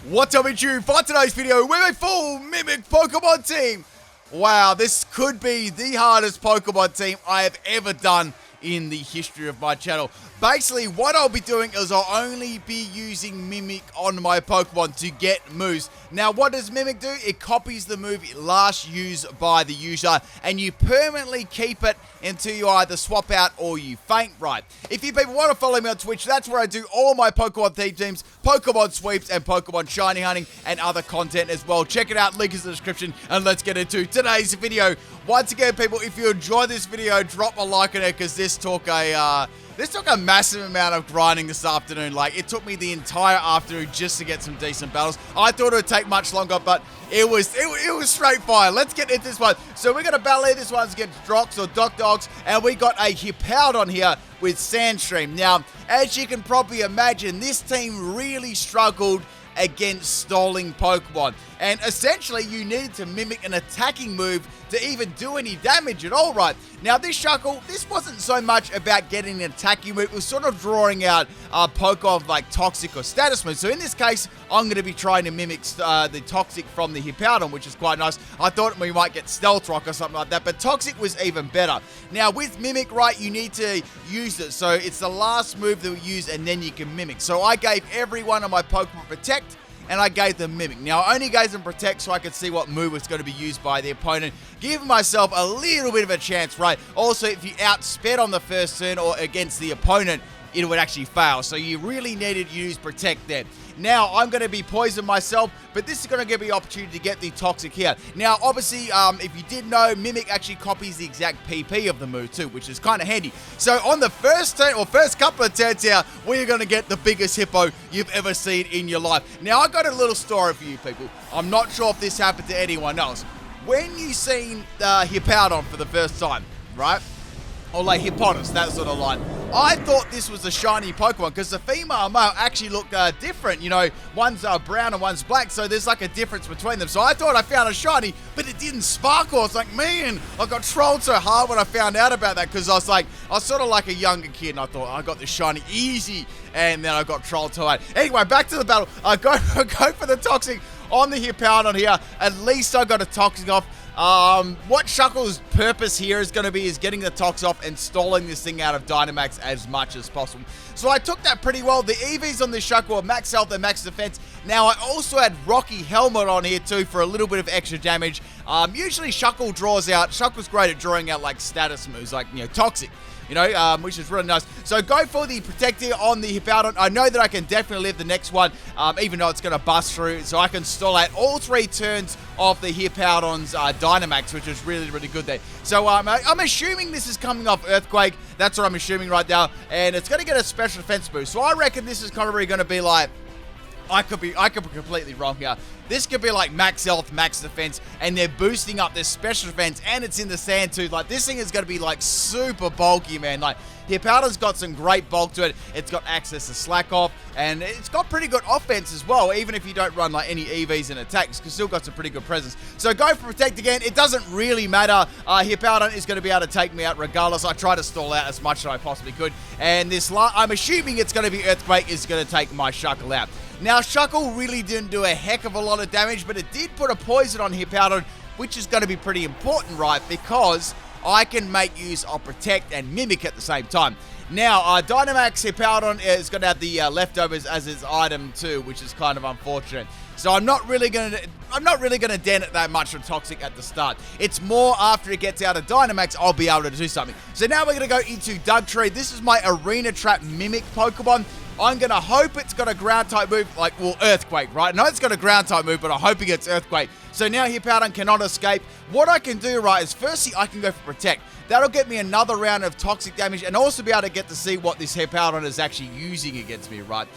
What's up, YouTube? For today's video, we're a full Mimic Pokemon team. Wow, this could be the hardest Pokemon team I have ever done in the history of my channel. Basically, what I'll be doing is I'll only be using Mimic on my Pokemon to get moves. Now, what does Mimic do? It copies the move last used by the user, and you permanently keep it until you either swap out or you faint, right? If you people want to follow me on Twitch, that's where I do all my Pokemon theme teams, Pokemon sweeps, and Pokemon shiny hunting, and other content as well. Check it out, link is in the description, and let's get into today's video. Once again, people, if you enjoy this video, drop a like on it, because this took a massive amount of grinding this afternoon. Like, it took me the entire afternoon just to get some decent battles. I thought it would take much longer, but it was straight fire. Let's get into this one. So we're going to battle this one against Drox or Doc Dogs, and we got a Hippowdon here with Sandstream. Now, as you can probably imagine, this team really struggled against stalling Pokemon, and essentially you needed to mimic an attacking move to even do any damage at all, right? Now this Shuckle, this wasn't so much about getting an attacking move, it was sort of drawing out Pokemon like Toxic or Status moves. So in this case, I'm going to be trying to mimic the Toxic from the Hippowdon, which is quite nice. I thought we might get Stealth Rock or something like that, but Toxic was even better. Now with Mimic, right, you need to use it, so it's the last move that we use and then you can mimic. So I gave every one of my Pokemon Protect, and I gave them Mimic. Now, I only gave them Protect so I could see what move was going to be used by the opponent, giving myself a little bit of a chance, right? Also, if you outsped on the first turn or against the opponent, it would actually fail. So you really needed to use Protect there. Now, I'm going to be poisoned myself, but this is going to give me the opportunity to get the Toxic here. Now, obviously, if you did know, Mimic actually copies the exact PP of the move too, which is kind of handy. So on the first turn, or first couple of turns here, we're going to get the biggest hippo you've ever seen in your life. Now, I got a little story for you people. I'm not sure if this happened to anyone else. When you seen the Hippowdon for the first time, right? Or like Hippopotamus, that sort of line. I thought this was a shiny Pokemon because the female and male actually look different. You know, one's brown and one's black, so there's like a difference between them. So I thought I found a shiny, but it didn't sparkle. It's like, man, I got trolled so hard when I found out about that, because I was sort of like a younger kid, and I thought I got this shiny easy, and then I got trolled too hard. Anyway, back to the battle. I go for the Toxic on the Hippowdon here. At least I got a Toxic off. What Shuckle's purpose here is going to be is getting the Tox off and stalling this thing out of Dynamax as much as possible. So I took that pretty well. The EVs on this Shuckle are max health and max defense. Now I also had Rocky Helmet on here too for a little bit of extra damage. Usually Shuckle's great at drawing out like status moves, like, you know, Toxic. You know, which is really nice. So go for the Protect here on the Hippowdon. I know that I can definitely live the next one, even though it's going to bust through. So I can stall out all 3 turns of the Hippowdon's Dynamax, which is really, really good there. So I'm assuming this is coming off Earthquake. That's what I'm assuming right now. And it's going to get a special defense boost. So I reckon this is probably going to be like, I could be completely wrong here. This could be like max health, max defense, and they're boosting up their special defense, and it's in the sand too. Like, this thing is going to be like super bulky, man. Like, Hippowdon's got some great bulk to it. It's got access to Slack Off, and it's got pretty good offense as well, even if you don't run like any EVs and attacks, because still got some pretty good presence. So go for Protect again. It doesn't really matter. Hippowdon is going to be able to take me out regardless. I try to stall out as much as I possibly could, and this I'm assuming it's going to be Earthquake is going to take my Shuckle out. Now, Shuckle really didn't do a heck of a lot of damage, but it did put a poison on Hippowdon, which is going to be pretty important, right? Because I can make use of Protect and Mimic at the same time. Now, Dynamax Hippowdon is going to have the leftovers as its item too, which is kind of unfortunate. So I'm not really going to dent it that much from Toxic at the start. It's more after it gets out of Dynamax, I'll be able to do something. So now we're going to go into Dugtree. This is my Arena Trap Mimic Pokemon. I'm going to hope it's got a ground-type move, like, well, Earthquake, right? No, it's got a ground-type move, but I'm hoping it's Earthquake. So now Hippowdon cannot escape. What I can do, right, is firstly, I can go for Protect. That'll get me another round of Toxic damage, and also be able to get to see what this Hippowdon is actually using against me, right?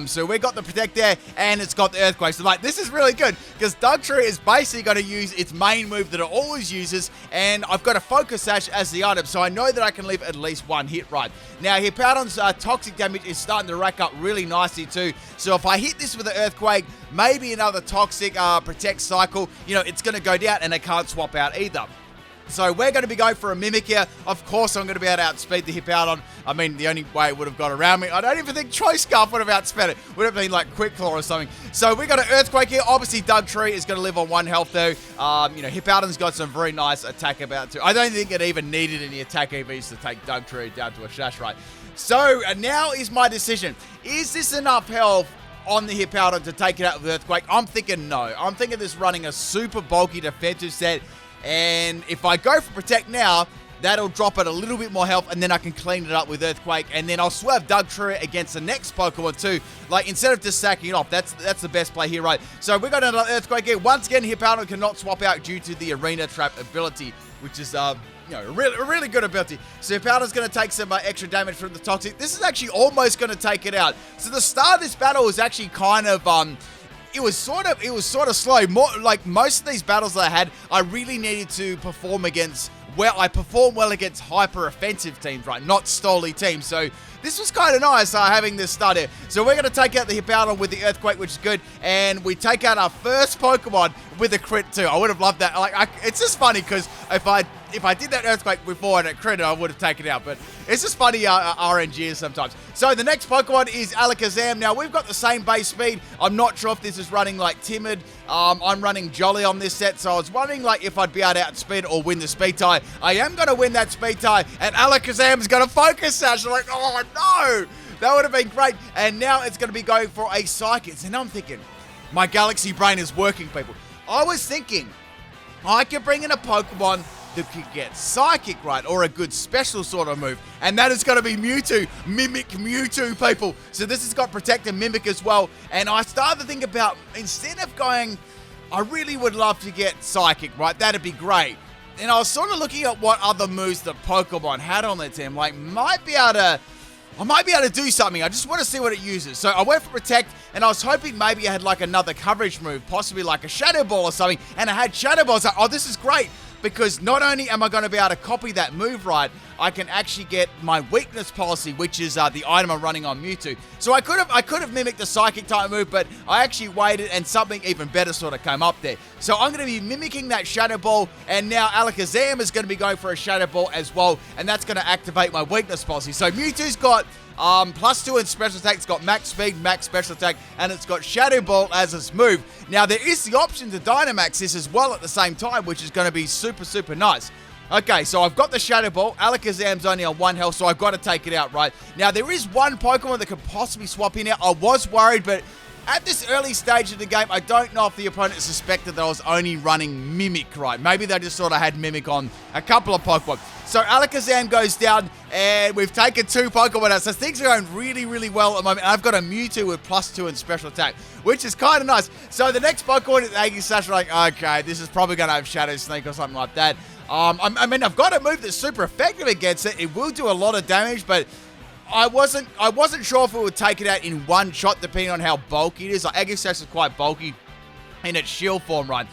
So we got the Protect there, and it's got the Earthquake. So, like, this is really good, because Dugtree is basically going to use its main move that it always uses, and I've got a Focus Sash as the item, so I know that I can leave at least one hit, right? Now, Hippowdon's Toxic damage is starting to rack up really nicely too, so if I hit this with the Earthquake, maybe another Toxic Protect cycle, you know, it's going to go down, and I can't swap out either. So we're going to be going for a Mimic here. Of course, I'm going to be able to outspeed the Hippowdon. I mean, the only way it would have got around me, I don't even think Choice Scarf would have outsped it. Would have been like Quick Claw or something. So we got an Earthquake here. Obviously, Dugtree is going to live on 1 health though. Hippowdon's got some very nice attack about too. I don't think it even needed any attack EVs to take Dugtree down to a Shash, right? So now is my decision. Is this enough health on the Hippowdon to take it out with Earthquake? I'm thinking no. I'm thinking this running a super bulky defensive set. And if I go for Protect now, that'll drop it a little bit more health, and then I can clean it up with Earthquake, and then I'll swerve Dugtree against the next Pokemon too. Like, instead of just sacking it off, that's the best play here, right? So we got another Earthquake here. Once again, Hippowdon cannot swap out due to the Arena Trap ability, which is a really good ability. So Hippowdon's going to take some extra damage from the Toxic. This is actually almost going to take it out. So the start of this battle was actually kind of it was sort of slow. More like most of these battles that I had, I really needed to perform against. Well, I perform well against hyper-offensive teams, right? Not stolly teams. So this was kind of nice having this start here. So we're going to take out the Hippowdon with the Earthquake, which is good. And we take out our first Pokemon with a crit too. I would have loved that. Like, it's just funny because if I did that Earthquake before and it crit, I would have taken it out. But it's just funny RNGs sometimes. So the next Pokemon is Alakazam. Now, we've got the same base speed. I'm not sure if this is running like Timid. I'm running Jolly on this set. So I was wondering like if I'd be able to outspeed or win the speed tie. I am going to win that speed tie. And Alakazam is going to Focus Sash. I'm like, oh no. That would have been great. And now it's going to be going for a Psychic. And I'm thinking, my Galaxy brain is working, people. I was thinking I could bring in a Pokemon that could get Psychic, right? Or a good special sort of move. And that is going to be Mewtwo. Mimic Mewtwo, people. So this has got Protect and Mimic as well. And I started to think about, instead of going, I really would love to get Psychic, right? That'd be great. And I was sort of looking at what other moves that Pokemon had on their team. Like, I might be able to do something. I just want to see what it uses. So I went for Protect, and I was hoping maybe I had like another coverage move, possibly like a Shadow Ball or something, and I had Shadow Ball. I was like, oh, this is great, because not only am I going to be able to copy that move right, I can actually get my weakness policy, which is the item I'm running on Mewtwo. So I could have mimicked the Psychic type move, but I actually waited, and something even better sort of came up there. So I'm going to be mimicking that Shadow Ball, and now Alakazam is going to be going for a Shadow Ball as well, and that's going to activate my weakness policy. So Mewtwo's got +2 in special attack, it's got max speed, max special attack, and it's got Shadow Ball as its move. Now, there is the option to Dynamax this as well at the same time, which is going to be super, super nice. Okay, so I've got the Shadow Ball. Alakazam's only on 1 health, so I've got to take it out, right? Now, there is one Pokemon that could possibly swap in here. I was worried, but at this early stage of the game, I don't know if the opponent suspected that I was only running Mimic, right? Maybe they just thought I had Mimic on a couple of Pokemon. So Alakazam goes down, and we've taken 2 Pokemon out. So things are going really, really well at the moment. I've got a Mewtwo with +2 in special attack, which is kind of nice. So the next Pokemon is Aegislash. Like, okay, this is probably going to have Shadow Sneak or something like that. I mean, I've got a move that's super effective against it. It will do a lot of damage, but I wasn't sure if it would take it out in one shot, depending on how bulky it is. Like, Aegislash is quite bulky in its shield form, right?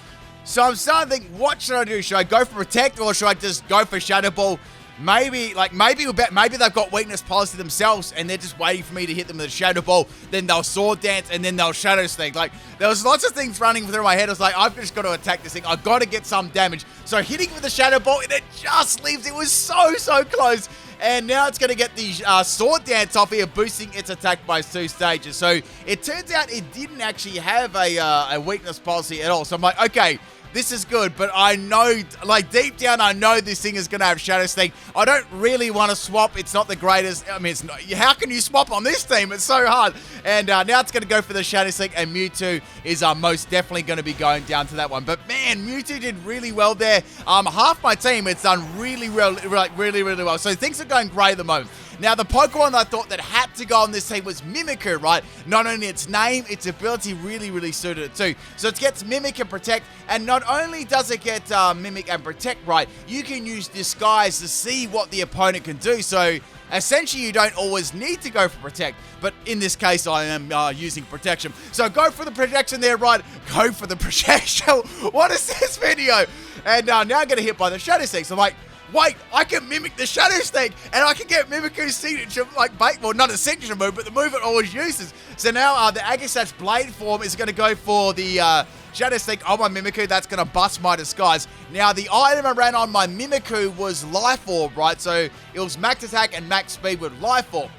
So I'm starting to think, what should I do? Should I go for Protect, or should I just go for Shadow Ball? Maybe they've got weakness policy themselves, and they're just waiting for me to hit them with a Shadow Ball. Then they'll Sword Dance, and then they'll Shadow Sneak. Like, there was lots of things running through my head. I was like, I've just got to attack this thing. I've got to get some damage. So hitting with the Shadow Ball, and it just leaves. It was so, so close. And now it's going to get the Sword Dance off here, boosting its attack by 2 stages. So it turns out it didn't actually have a weakness policy at all. So I'm like, okay, this is good, but I know, like, deep down, I know this thing is going to have Shadow Sneak. I don't really want to swap. It's not the greatest. I mean, it's not, how can you swap on this team? It's so hard. And now it's going to go for the Shadow Sneak, and Mewtwo is most definitely going to be going down to that one. But, man, Mewtwo did really well there. Half my team, it's done really well, really well. So things are going great at the moment. Now, the Pokemon I thought that had to go on this team was Mimikyu, right? Not only its name, its ability really suited it too. So it gets Mimic and Protect, and not only does it get Mimic and Protect right, you can use Disguise to see what the opponent can do. So essentially, you don't always need to go for Protect, but in this case, I am using Protection. So go for the Protection there, right? Go for the Protection. What is this video? And now I'm going to hit by the Shadow Sneak. So I'm like, wait, I can mimic the Shadow Sneak, and I can get Mimikyu's signature, like, well, not a signature move, but the move it always uses. So now the Aegislash Blade form is going to go for the Shadow Sneak on my Mimikyu. That's going to bust my disguise. Now, the item I ran on my Mimikyu was Life Orb, right? So it was max attack and max speed with Life Orb.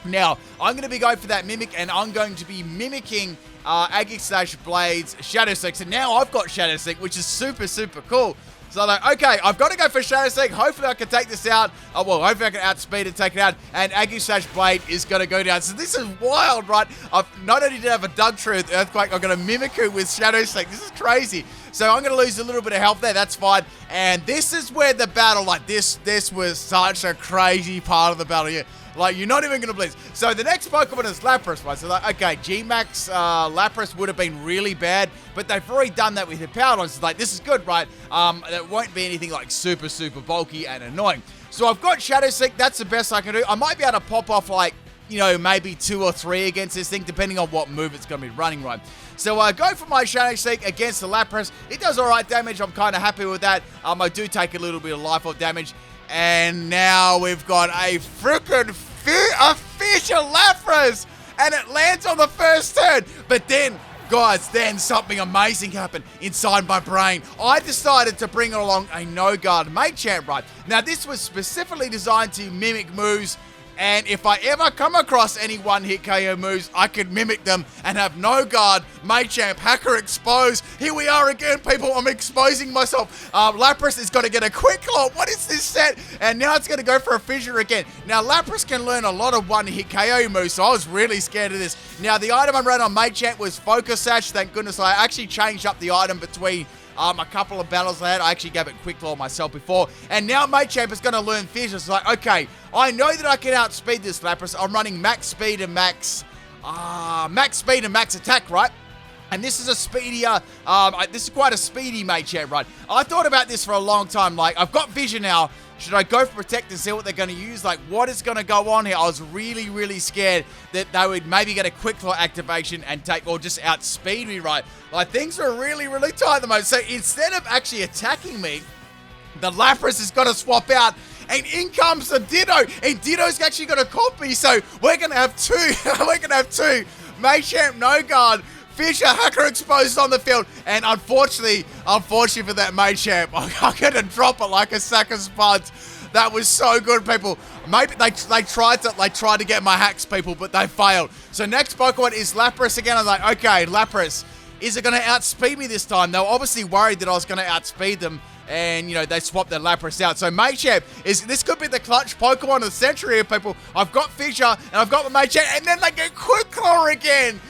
Now, I'm going to be going for that Mimic, and I'm going to be mimicking Aegislash Blade's Shadow Sneak. So now I've got Shadow Sneak, which is super, super cool. So I'm like, okay, I've got to go for Shadow Sneak. Hopefully I can take this out. Well, hopefully I can outspeed and take it out. And Aegislash Blade is going to go down. So this is wild, right? I've not only did I have a Dugtrio with Earthquake, I'm going to Mimikyu with Shadow Sneak. This is crazy. So I'm going to lose a little bit of health there. That's fine. And this is where the battle, like this was such a crazy part of the battle here. Like, you're not even going to believe. So the next Pokemon is Lapras, right? So, like, okay, G-Max Lapras would have been really bad, but they've already done that with Hippowdon. So, like, this is good, right? It won't be anything, like, super, super bulky and annoying. So I've got Shadow Sneak. That's the best I can do. I might be able to pop off, like, you know, maybe 2 or 3 against this thing, depending on what move it's going to be running, right? So I go for my Shadow Sneak against the Lapras. It does all right damage. I'm kind of happy with that. I do take a little bit of Life Orb damage. And now we've got a freaking Fissure Lapras, and it lands on the first turn. But then, guys, then something amazing happened inside my brain. I decided to bring along a no-guard Machamp, right? Now, this was specifically designed to mimic moves, and if I ever come across any one-hit KO moves, I could mimic them and have no guard, Machamp, Hacker Expose. Here we are again, people. I'm exposing myself. Lapras is going to get a Quick Claw. What is this set? And now it's going to go for a Fissure again. Now, Lapras can learn a lot of one-hit KO moves, so I was really scared of this. Now, the item I ran on Machamp was Focus Sash. Thank goodness I actually changed up the item between a couple of battles I had. I actually gave it Quick Claw myself before. And now Machamp is going to learn Fissure. It's like, okay, I know that I can outspeed this Lapras. I'm running max speed and max attack, right? And this is a speedier, this is quite a speedy Machamp, right? I thought about this for a long time. Like, I've got Vision now. Should I go for Protect and see what they're going to use? Like, what is going to go on here? I was really, really scared that they would maybe get a Quick Claw activation and take, or just outspeed me, right? Like, things are really, really tight at the moment. So instead of actually attacking me, the Lapras is going to swap out, and in comes the Ditto, and Ditto's actually going to copy. So we're going to have two, Machamp no guard, Fissure, Hacker Exposed on the field, and unfortunately for that Machamp, I'm going to drop it like a sack of spuds. That was so good, people. Maybe they tried to get my hacks, people, but they failed. So next Pokemon is Lapras again. I'm like, okay, Lapras, is it going to outspeed me this time? They were obviously worried that I was going to outspeed them, and, you know, they swapped their Lapras out. So Machamp, this could be the clutch Pokemon of the century here, people. I've got Fissure, and I've got my Machamp, and then they get Quick Claw again.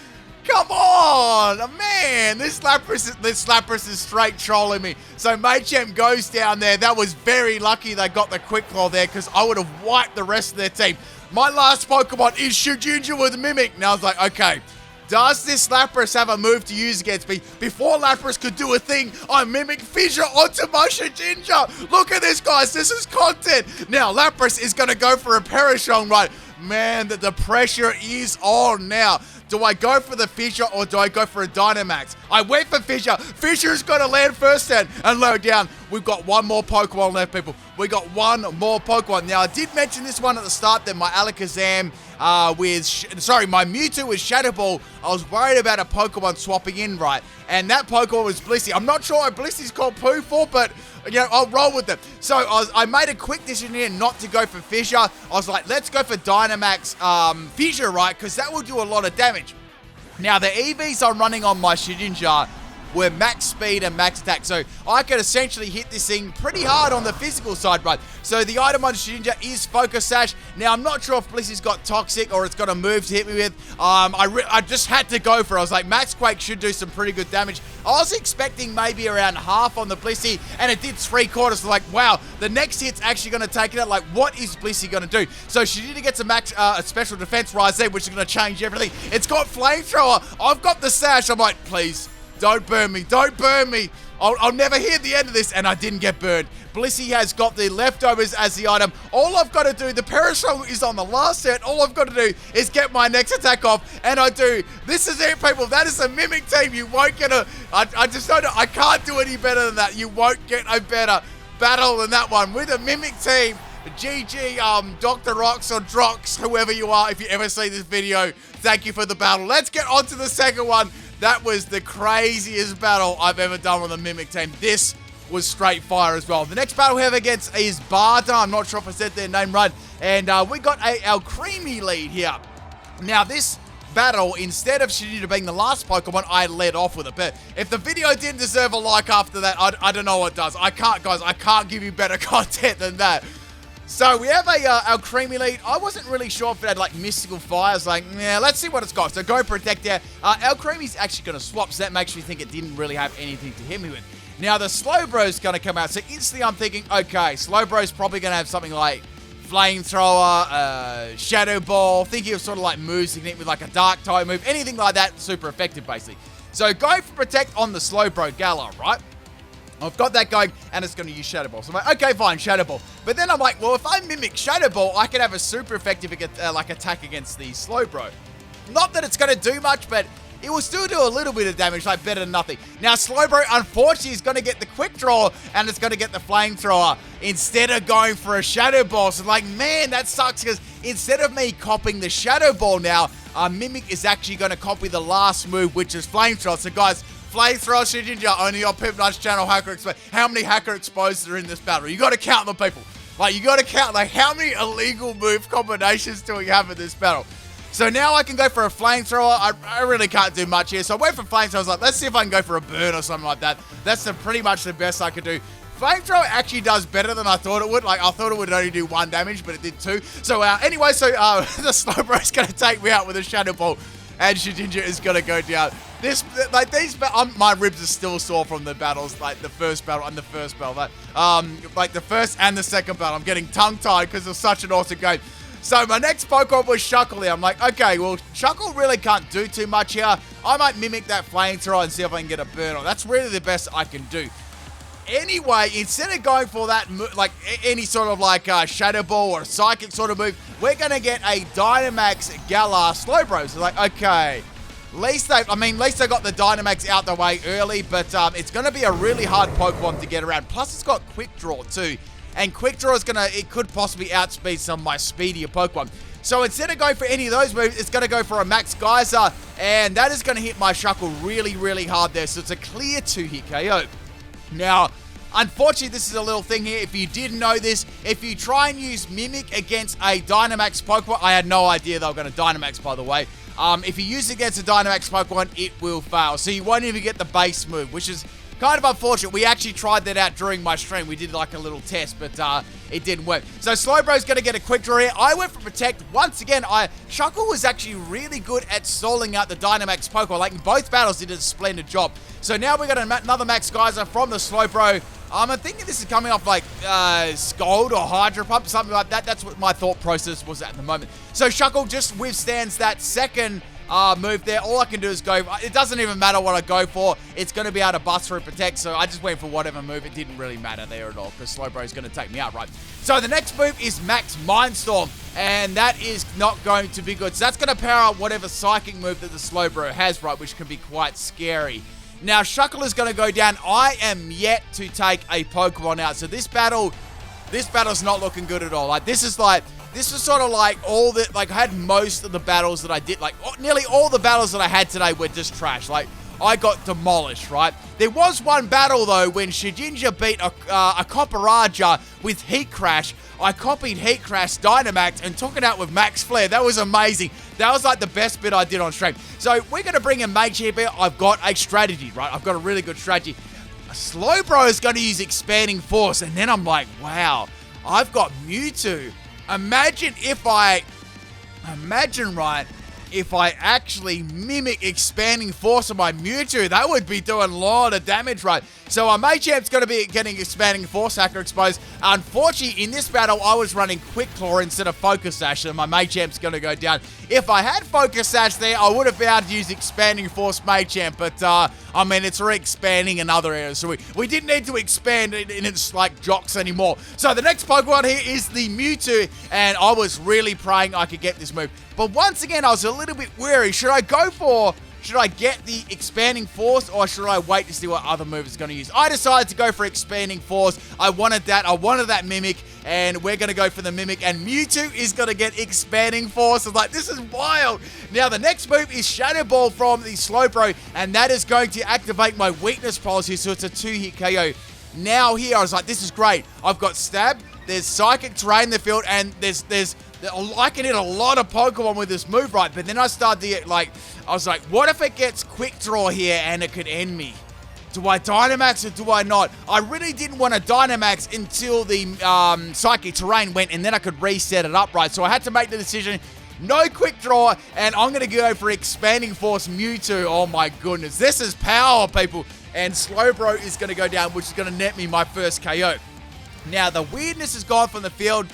Come on, man, this Lapras is straight trolling me. So Machamp goes down there. That was very lucky they got the Quick Claw there, because I would have wiped the rest of their team. My last Pokemon is Shedinja with Mimic. Now I was like, okay, does this Lapras have a move to use against me? Before Lapras could do a thing, I Mimic Fissure onto my Shedinja. Look at this, guys. This is content. Now, Lapras is going to go for a Parashong, right? Man, the pressure is on now. Do I go for the Fissure or do I go for a Dynamax? I went for Fissure. Fissure's got to land first and low down. We've got one more Pokemon left, people. We got one more Pokemon. Now, I did mention this one at the start that my Alakazam my Mewtwo with Shadow Ball. I was worried about a Pokemon swapping in, right? And that Pokemon was Blissey. I'm not sure what Blissey's called Poo for, but, you know, I'll roll with it. So I made a quick decision here not to go for Fissure. I was like, let's go for Dynamax Fissure, right? Because that will do a lot of damage. Now, the EVs I'm running on my Shedinja were max speed and max attack. So I could essentially hit this thing pretty hard on the physical side, right? So the item on Shedinja is Focus Sash. Now, I'm not sure if Blissey's got Toxic or it's got a move to hit me with. I just had to go for it. I was like, Max Quake should do some pretty good damage. I was expecting maybe around half on the Blissey, and it did 3/4. So like, wow, the next hit's actually going to take it out. Like, what is Blissey going to do? So Shedinja gets a special defense rise there, which is going to change everything. It's got Flamethrower. I've got the Sash. I'm like, please, don't burn me. Don't burn me. I'll never hear the end of this, and I didn't get burned. Blissey has got the leftovers as the item. All I've got to do, the Parashong is on the last set. All I've got to do is get my next attack off, and I do. This is it, people. That is a Mimic team. You won't get I just don't know. I can't do any better than that. You won't get a better battle than that one. With a Mimic team, GG, Dr. Rox or Drox, whoever you are, if you ever see this video, thank you for the battle. Let's get on to the second one. that was the craziest battle I've ever done with a Mimic team. This was straight fire as well. The next battle we have against is Barda. I'm not sure if I said their name right. And we got our creamy lead here. Now, this battle, instead of Shedinja being the last Pokemon, I led off with it. But if the video didn't deserve a like after that, I don't know what does. I can't give you better content than that. So we have our creamy lead. I wasn't really sure if it had like mystical fire. I was like, yeah, let's see what it's got. So go protect there. Our creamy's actually going to swap, so that makes me think it didn't really have anything to hit me with. Now the Slowbro's going to come out. So instantly I'm thinking, okay, Slowbro's probably going to have something like Flamethrower, Shadow Ball. Thinking of sort of like moves you can hit with like a Dark type move. Anything like that, super effective basically. So go for protect on the Slowbro Galar, right? I've got that going, and it's going to use Shadow Ball. So I'm like, okay, fine, Shadow Ball. But then I'm like, well, if I mimic Shadow Ball, I can have a super effective like attack against the Slowbro. Not that it's going to do much, but it will still do a little bit of damage, like better than nothing. Now, Slowbro, unfortunately, is going to get the Quick Draw, and it's going to get the Flamethrower instead of going for a Shadow Ball. So, like, man, that sucks, because instead of me copying the Shadow Ball now, Mimic is actually going to copy the last move, which is Flamethrower. So, guys, Flamethrower Shedinja, only on PIMPNITE's channel, Hacker Exposed. How many Hacker Exposed are in this battle? You got to count them, people. Like, you got to count, like, how many illegal move combinations do we have in this battle? So now I can go for a Flamethrower. I really can't do much here. So I went for Flamethrower. I was like, let's see if I can go for a Burn or something like that. That's pretty much the best I could do. Flamethrower actually does better than I thought it would. Like, I thought it would only do 1 damage, but it did 2. So anyway, so the Slowbro's going to take me out with a Shadow Ball. And Shedinja is going to go down. My ribs are still sore from the battles, like the first battle and the first battle. Like the first and the second battle. I'm getting tongue-tied because it was such an awesome game. So my next Pokemon was Shuckle here. I'm like, okay, well, Shuckle really can't do too much here. I might mimic that Flamethrower and see if I can get a burn on. That's really the best I can do. Anyway, instead of going for that, like any sort of like Shadow Ball or Psychic sort of move, we're going to get a Dynamax Galar Slowbro. So like, okay, at least they got the Dynamax out the way early, but it's going to be a really hard Pokemon to get around. Plus, it's got Quick Draw too. And Quick Draw is it could possibly outspeed some of my speedier Pokemon. So instead of going for any of those moves, it's going to go for a Max Geyser. And that is going to hit my Shuckle really, really hard there. So it's a clear 2-hit KO. Now, unfortunately, this is a little thing here. If you didn't know this, if you try and use Mimic against a Dynamax Pokemon, I had no idea they were going to Dynamax, by the way. If you use it against a Dynamax Pokemon, it will fail. So you won't even get the base move, which is kind of unfortunate. We actually tried that out during my stream. We did like a little test, but it didn't work. So Slowbro's going to get a Quick Draw here. I went for Protect. Once again, Shuckle was actually really good at stalling out the Dynamax Pokemon. Like in both battles, it did a splendid job. So now we got another Max Geyser from the Slowbro. I'm thinking this is coming off like Scald or Hydro Pump, something like that. That's what my thought process was at the moment. So Shuckle just withstands that second move there. All I can do is go. It doesn't even matter what I go for. It's going to be able to bust through Protect. So I just went for whatever move. It didn't really matter there at all because Slowbro is going to take me out, right? So the next move is Max Mindstorm. And that is not going to be good. So that's going to power up whatever Psychic move that the Slowbro has, right? Which can be quite scary. Now, Shuckle is going to go down. I am yet to take a Pokemon out. So this battle's not looking good at all. Like, this is sort of like I had most of the battles that I did, like nearly all the battles that I had today were just trash. Like, I got demolished, right? There was one battle, though, when Shedinja beat a Copperaja with Heat Crash. I copied Heat Crash Dynamax and took it out with Max Flare. That was amazing. That was like the best bit I did on stream. So we're going to bring in Mage here. I've got a strategy, right? I've got a really good strategy. Slowbro is going to use Expanding Force. And then I'm like, wow, I've got Mewtwo. Imagine, right, if I actually mimic Expanding Force on my Mewtwo, that would be doing a lot of damage, right? So our Machamp's going to be getting Expanding Force, Hacker Exposed. Unfortunately, in this battle, I was running Quick Claw instead of Focus Sash, so my Machamp's going to go down. If I had Focus Sash there, I would have been able to use Expanding Force Machamp, but, I mean, it's re-expanding in other areas, so we didn't need to expand in its, like, jocks anymore. So the next Pokemon here is the Mewtwo, and I was really praying I could get this move. But once again, I was a little bit wary. Should I go for should I get the Expanding Force or should I wait to see what other move it's going to use? I decided to go for Expanding Force. I wanted that Mimic, and we're going to go for the Mimic, and Mewtwo is going to get Expanding Force. I was like, this is wild. Now, the next move is Shadow Ball from the Slowbro, and that is going to activate my weakness policy, so it's a 2-hit KO. Now here, I was like, this is great. I've got Stab, there's Psychic Terrain in the field, and I can hit a lot of Pokemon with this move, right? But then I started to get, like, I was like, what if it gets Quick Draw here and it could end me? Do I Dynamax or do I not? I really didn't want to Dynamax until the Psychic Terrain went, and then I could reset it up, right? So I had to make the decision, no Quick Draw, and I'm going to go for Expanding Force Mewtwo. Oh my goodness, this is power, people. And Slowbro is going to go down, which is going to net me my first KO. Now, the weirdness is gone from the field,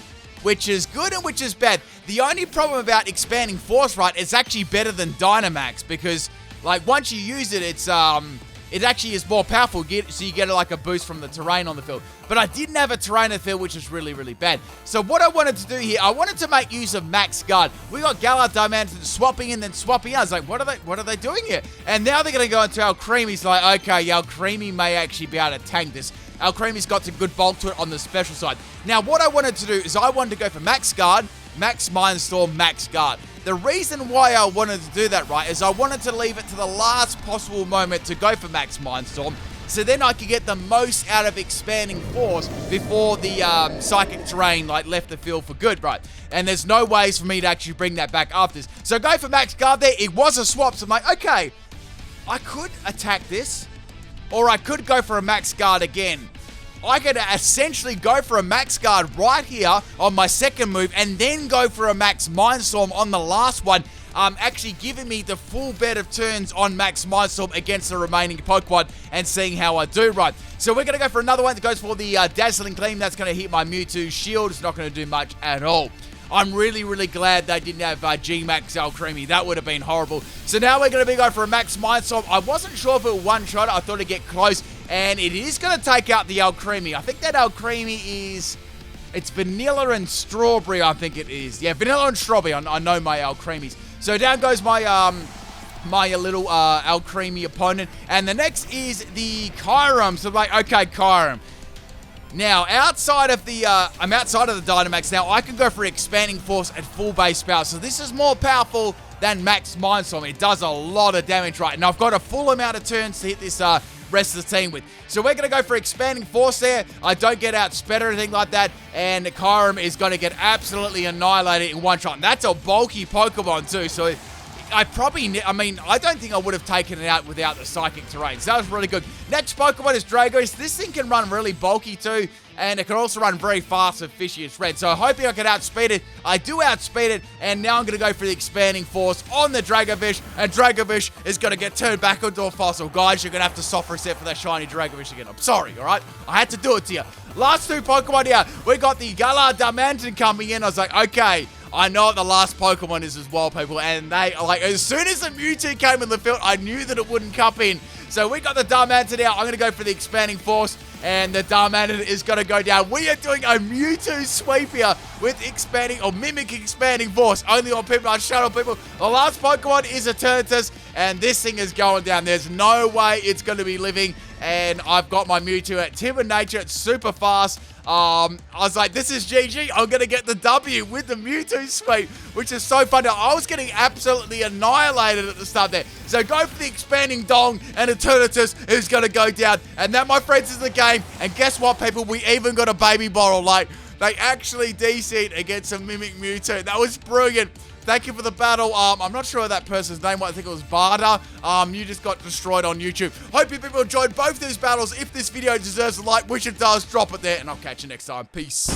which is good and which is bad. The only problem about Expanding Force, right, it's actually better than Dynamax because, like, once you use it, it actually is more powerful, so you get like a boost from the terrain on the field. But I didn't have a terrain on the field, which is really, really bad. So what I wanted to do here, I wanted to make use of Max Guard. We got Galar Diamante swapping in, then swapping out. I was like, what are they doing here? And now they're going to go into Alcremie's like, okay, Alcremie may actually be able to tank this. Alcremie's got some good bulk to it on the special side. Now, what I wanted to do is I wanted to go for Max Guard, Max Mindstorm, Max Guard. The reason why I wanted to do that, right, is I wanted to leave it to the last possible moment to go for Max Mindstorm, so then I could get the most out of Expanding Force before the Psychic Terrain, like, left the field for good, right? And there's no ways for me to actually bring that back after this. So go for Max Guard there. It was a swap, so I'm like, okay, I could attack this, or I could go for a Max Guard again. I could essentially go for a Max Guard right here on my second move and then go for a Max Mindstorm on the last one, actually giving me the full bet of turns on Max Mindstorm against the remaining Pokemon and seeing how I do, right? So we're going to go for another one that goes for the Dazzling Gleam. That's going to hit my Mewtwo shield. It's not going to do much at all. I'm really, really glad they didn't have G-Max Alcremie. That would have been horrible. So now we're going to be going for a Max Mindstorm. I wasn't sure if it would one-shot it. I thought it'd get close. And it is going to take out the Alcremie. I think that Alcremie is... It's vanilla and strawberry, I think it is. Yeah, vanilla and strawberry. I know my Alcremies. So down goes my my little Alcremie opponent. And the next is the Kyurem. So I'm like, okay, Kyurem. Now, outside of the, I'm outside of the Dynamax now. I can go for Expanding Force at full base power. So this is more powerful than Max Mindstorm. It does a lot of damage, right? And I've got a full amount of turns to hit this rest of the team with. So we're going to go for Expanding Force there. I don't get outsped or anything like that. And Kyurem is going to get absolutely annihilated in one shot. And that's a bulky Pokemon too. So I don't think I would have taken it out without the Psychic Terrain. So that was really good. Next Pokemon is Dragos. This thing can run really bulky too, and it can also run very fast with Fissure Red. So hoping I can outspeed it. I do outspeed it, and now I'm going to go for the Expanding Force on the Dragovish, and Dragovish is going to get turned back into a fossil. Guys, you're going to have to soft reset for that shiny Dragovish again. I'm sorry, alright? I had to do it to you. Last two Pokemon here. We got the Galar Diamante coming in. I was like, okay, I know what the last Pokemon is as well, people. And they, like, as soon as the Mewtwo came in the field, I knew that it wouldn't come in. So we got the Diamante now. I'm going to go for the Expanding Force. And the Diamante is going to go down. We are doing a Mewtwo sweep here with Mimic Expanding Force. Only on PIMPNITE Shuttle, people. The last Pokemon is Eternatus. And this thing is going down. There's no way it's going to be living. And I've got my Mewtwo at Timid Nature. It's super fast. I was like, this is GG. I'm going to get the W with the Mewtwo sweep, which is so fun. I was getting absolutely annihilated at the start there. So go for the Expanding Dong, and Eternatus is going to go down. And that, my friends, is the game. And guess what, people? We even got a baby bottle. Like, they actually DC'd against a Mimic Mewtwo. That was brilliant. Thank you for the battle. I'm not sure of that person's name. I think it was Barda. You just got destroyed on YouTube. Hope you people enjoyed both these battles. If this video deserves a like, which it does, drop it there. And I'll catch you next time. Peace.